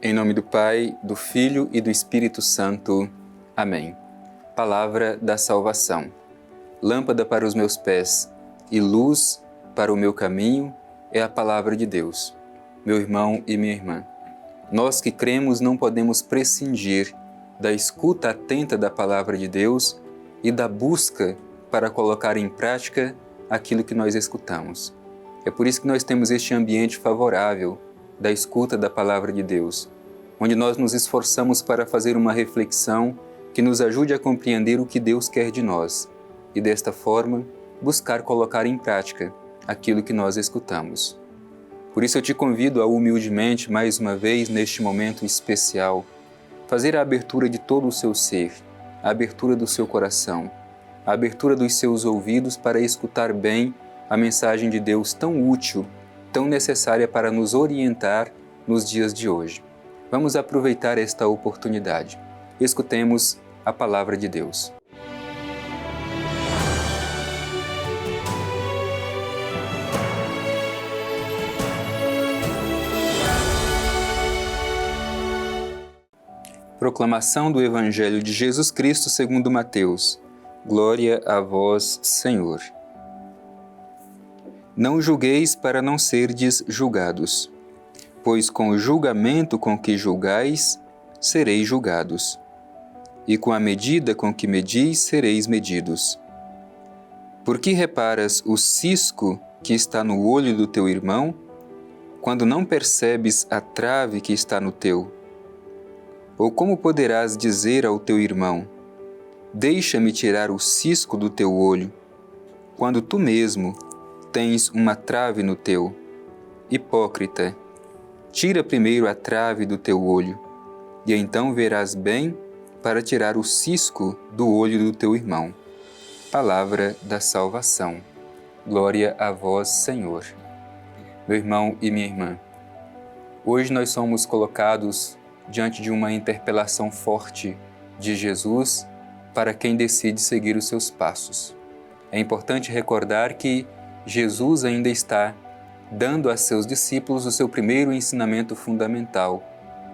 Em nome do Pai, do Filho e do Espírito Santo. Amém. Palavra da salvação. Lâmpada para os meus pés e luz para o meu caminho é a palavra de Deus. Meu irmão e minha irmã, nós que cremos não podemos prescindir da escuta atenta da palavra de Deus e da busca para colocar em prática aquilo que nós escutamos. É por isso que nós temos este ambiente favorável da escuta da palavra de Deus, onde nós nos esforçamos para fazer uma reflexão que nos ajude a compreender o que Deus quer de nós e, desta forma, buscar colocar em prática aquilo que nós escutamos. Por isso eu te convido a humildemente, mais uma vez, neste momento especial, fazer a abertura de todo o seu ser, a abertura do seu coração, a abertura dos seus ouvidos para escutar bem a mensagem de Deus tão útil, tão necessária para nos orientar nos dias de hoje. Vamos aproveitar esta oportunidade. Escutemos a palavra de Deus. Proclamação do Evangelho de Jesus Cristo segundo Mateus. Glória a vós, Senhor. Não julgueis para não serdes julgados, pois com o julgamento com que julgais, sereis julgados, e com a medida com que medis, sereis medidos. Por que reparas o cisco que está no olho do teu irmão, quando não percebes a trave que está no teu? Ou como poderás dizer ao teu irmão, deixa-me tirar o cisco do teu olho, quando tu mesmo tens uma trave no teu? Hipócrita, tira primeiro a trave do teu olho, e então verás bem para tirar o cisco do olho do teu irmão. Palavra da salvação. Glória a vós, Senhor. Meu irmão e minha irmã, hoje nós somos colocados diante de uma interpelação forte de Jesus para quem decide seguir os seus passos. É importante recordar que Jesus ainda está dando a seus discípulos o seu primeiro ensinamento fundamental,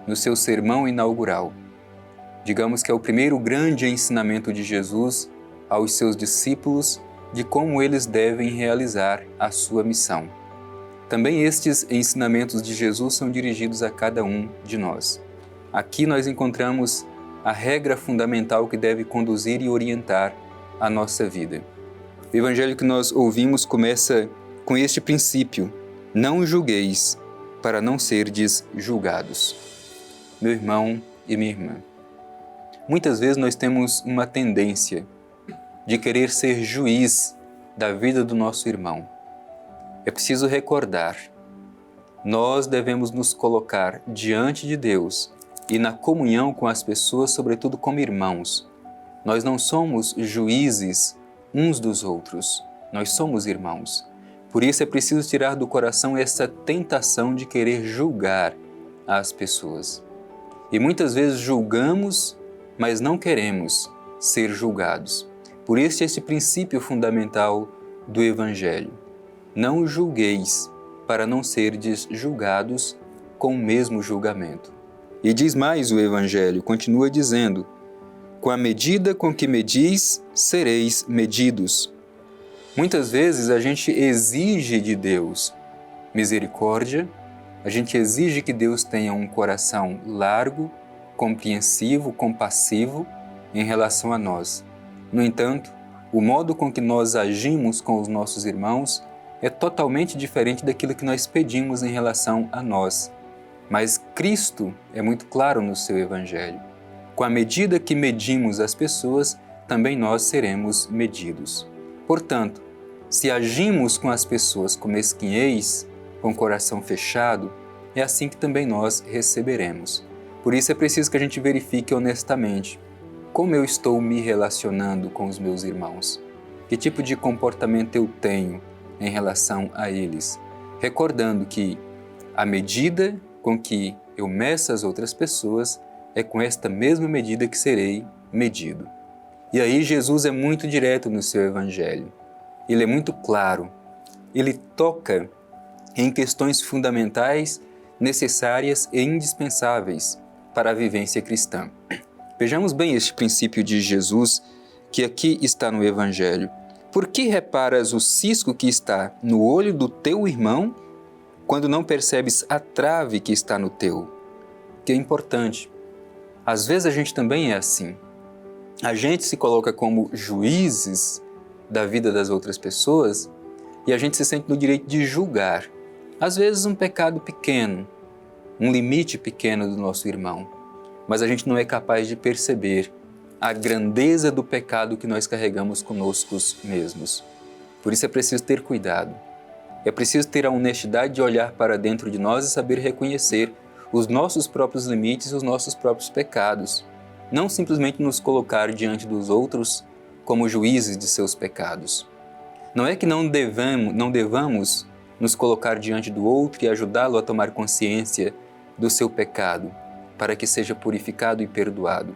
no seu sermão inaugural. Digamos que é o primeiro grande ensinamento de Jesus aos seus discípulos de como eles devem realizar a sua missão. Também estes ensinamentos de Jesus são dirigidos a cada um de nós. Aqui nós encontramos a regra fundamental que deve conduzir e orientar a nossa vida. O evangelho que nós ouvimos começa com este princípio: não julgueis para não serdes julgados. Meu irmão e minha irmã, muitas vezes nós temos uma tendência de querer ser juiz da vida do nosso irmão. É preciso recordar, nós devemos nos colocar diante de Deus e na comunhão com as pessoas, sobretudo como irmãos. Nós não somos juízes uns dos outros, nós somos irmãos. Por isso é preciso tirar do coração essa tentação de querer julgar as pessoas. E muitas vezes julgamos, mas não queremos ser julgados. Por isso esse princípio fundamental do Evangelho. Não julgueis para não serdes julgados com o mesmo julgamento. E diz mais o Evangelho, continua dizendo: com a medida com que medis, sereis medidos. Muitas vezes a gente exige de Deus misericórdia, a gente exige que Deus tenha um coração largo, compreensivo, compassivo em relação a nós. No entanto, o modo com que nós agimos com os nossos irmãos é totalmente diferente daquilo que nós pedimos em relação a nós. Mas Cristo é muito claro no seu Evangelho. Com a medida que medimos as pessoas, também nós seremos medidos. Portanto, se agimos com as pessoas com mesquinhez, com o coração fechado, é assim que também nós receberemos. Por isso é preciso que a gente verifique honestamente como eu estou me relacionando com os meus irmãos. Que tipo de comportamento eu tenho em relação a eles? Recordando que a medida com que eu meço as outras pessoas, é com esta mesma medida que serei medido. E aí Jesus é muito direto no seu Evangelho. Ele é muito claro. Ele toca em questões fundamentais necessárias e indispensáveis para a vivência cristã. Vejamos bem este princípio de Jesus que aqui está no Evangelho. Por que reparas o cisco que está no olho do teu irmão quando não percebes a trave que está no teu? Que é importante. Às vezes a gente também é assim. A gente se coloca como juízes da vida das outras pessoas e a gente se sente no direito de julgar. Às vezes um pecado pequeno, um limite pequeno do nosso irmão, mas a gente não é capaz de perceber a grandeza do pecado que nós carregamos conosco mesmos. Por isso é preciso ter cuidado. É preciso ter a honestidade de olhar para dentro de nós e saber reconhecer os nossos próprios limites e os nossos próprios pecados. Não simplesmente nos colocar diante dos outros como juízes de seus pecados. Não é que não devamos nos colocar diante do outro e ajudá-lo a tomar consciência do seu pecado, para que seja purificado e perdoado.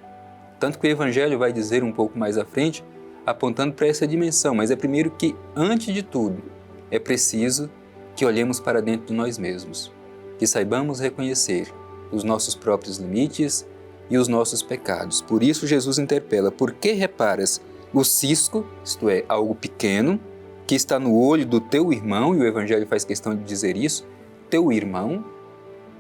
Tanto que o Evangelho vai dizer um pouco mais à frente, apontando para essa dimensão, mas é primeiro que, antes de tudo, é preciso que olhemos para dentro de nós mesmos, que saibamos reconhecer os nossos próprios limites e os nossos pecados. Por isso Jesus interpela: por que reparas o cisco, isto é, algo pequeno, que está no olho do teu irmão, e o Evangelho faz questão de dizer isso, teu irmão,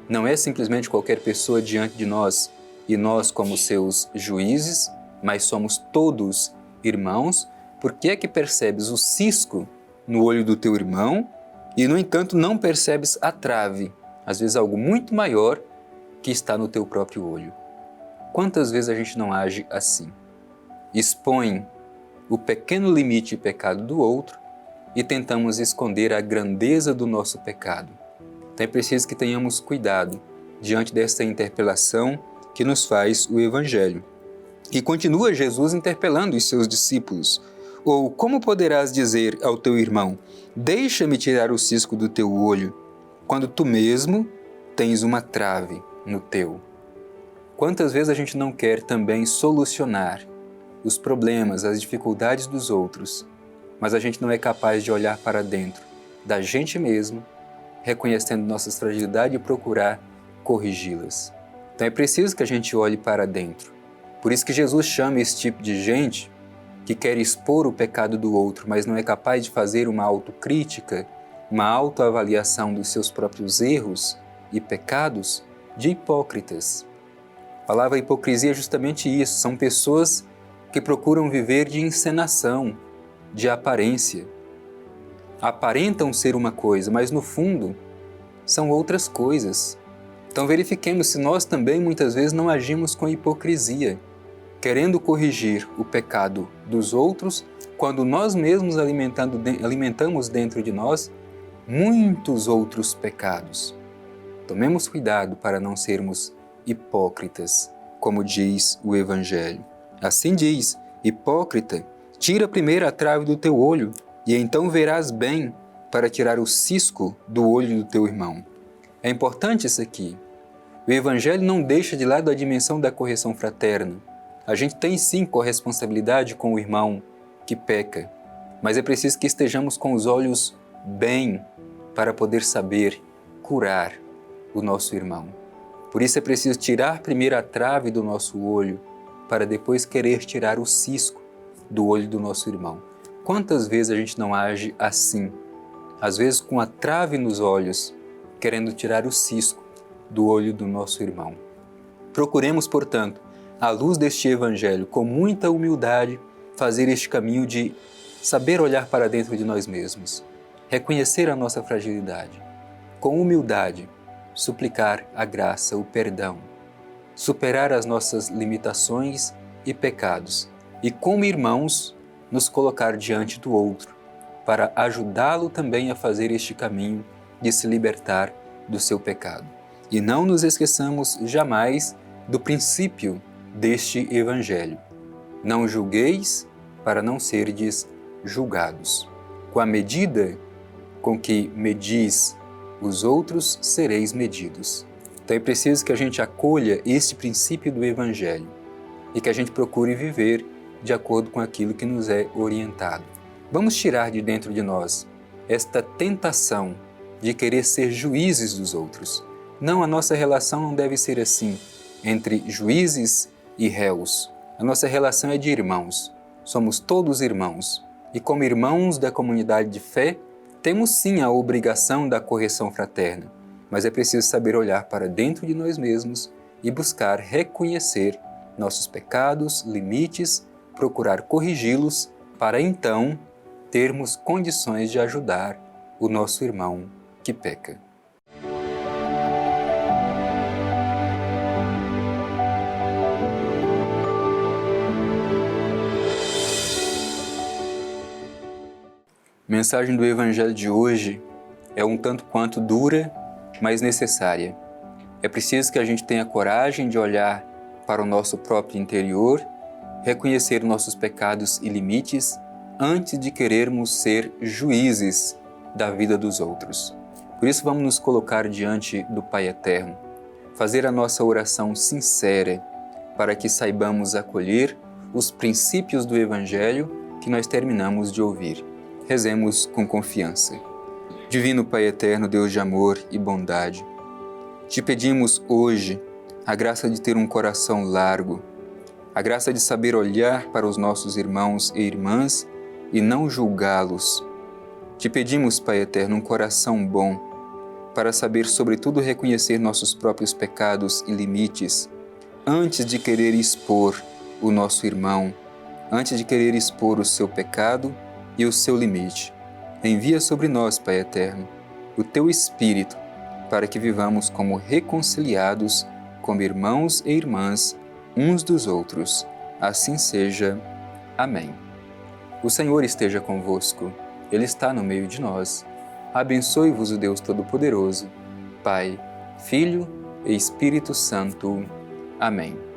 não é simplesmente qualquer pessoa diante de nós e nós como seus juízes, mas somos todos irmãos. Por que é que percebes o cisco no olho do teu irmão e, no entanto, não percebes a trave, às vezes algo muito maior, que está no teu próprio olho? Quantas vezes a gente não age assim? Expõe o pequeno limite e pecado do outro e tentamos esconder a grandeza do nosso pecado. Então é preciso que tenhamos cuidado diante desta interpelação que nos faz o Evangelho. E continua Jesus interpelando os seus discípulos. Ou como poderás dizer ao teu irmão: deixa-me tirar o cisco do teu olho, quando tu mesmo tens uma trave no teu? Quantas vezes a gente não quer também solucionar os problemas, as dificuldades dos outros, mas a gente não é capaz de olhar para dentro da gente mesmo, reconhecendo nossas fragilidades e procurar corrigi-las. Então é preciso que a gente olhe para dentro. Por isso que Jesus chama esse tipo de gente que quer expor o pecado do outro, mas não é capaz de fazer uma autocrítica, uma autoavaliação dos seus próprios erros e pecados, de hipócritas. A palavra hipocrisia é justamente isso, são pessoas que procuram viver de encenação, de aparência. Aparentam ser uma coisa, mas no fundo são outras coisas. Então verifiquemos se nós também muitas vezes não agimos com hipocrisia, querendo corrigir o pecado dos outros, quando nós mesmos alimentamos dentro de nós muitos outros pecados. Tomemos cuidado para não sermos hipócritas, como diz o Evangelho. Assim diz: hipócrita, tira primeiro a trave do teu olho, e então verás bem para tirar o cisco do olho do teu irmão. É importante isso aqui. O Evangelho não deixa de lado a dimensão da correção fraterna. A gente tem sim corresponsabilidade com o irmão que peca, mas é preciso que estejamos com os olhos bem para poder saber curar o nosso irmão. Por isso é preciso tirar primeiro a trave do nosso olho, para depois querer tirar o cisco do olho do nosso irmão. Quantas vezes a gente não age assim? Às vezes com a trave nos olhos, querendo tirar o cisco do olho do nosso irmão. Procuremos, portanto, à luz deste Evangelho, com muita humildade, fazer este caminho de saber olhar para dentro de nós mesmos, reconhecer a nossa fragilidade, com humildade, suplicar a graça, o perdão, superar as nossas limitações e pecados e, como irmãos, nos colocar diante do outro, para ajudá-lo também a fazer este caminho de se libertar do seu pecado. E não nos esqueçamos jamais do princípio deste Evangelho. Não julgueis para não serdes julgados. Com a medida com que medis os outros, sereis medidos. Então é preciso que a gente acolha este princípio do Evangelho e que a gente procure viver de acordo com aquilo que nos é orientado. Vamos tirar de dentro de nós esta tentação de querer ser juízes dos outros. Não, a nossa relação não deve ser assim, entre juízes e réus. A nossa relação é de irmãos. Somos todos irmãos. E como irmãos da comunidade de fé, temos sim a obrigação da correção fraterna, mas é preciso saber olhar para dentro de nós mesmos e buscar reconhecer nossos pecados, limites, procurar corrigi-los, para então termos condições de ajudar o nosso irmão que peca. A mensagem do Evangelho de hoje é um tanto quanto dura, mas necessária. É preciso que a gente tenha coragem de olhar para o nosso próprio interior, reconhecer nossos pecados e limites, antes de querermos ser juízes da vida dos outros. Por isso vamos nos colocar diante do Pai Eterno, fazer a nossa oração sincera, para que saibamos acolher os princípios do Evangelho que nós terminamos de ouvir. Rezemos com confiança. Divino Pai Eterno, Deus de amor e bondade, te pedimos hoje a graça de ter um coração largo, a graça de saber olhar para os nossos irmãos e irmãs e não julgá-los. Te pedimos, Pai Eterno, um coração bom, para saber sobretudo reconhecer nossos próprios pecados e limites, antes de querer expor o nosso irmão, antes de querer expor o seu pecado e o seu limite. Envia sobre nós, Pai Eterno, o Teu Espírito, para que vivamos como reconciliados, como irmãos e irmãs, uns dos outros. Assim seja. Amém. O Senhor esteja convosco. Ele está no meio de nós. Abençoe-vos o Deus Todo-Poderoso, Pai, Filho e Espírito Santo. Amém.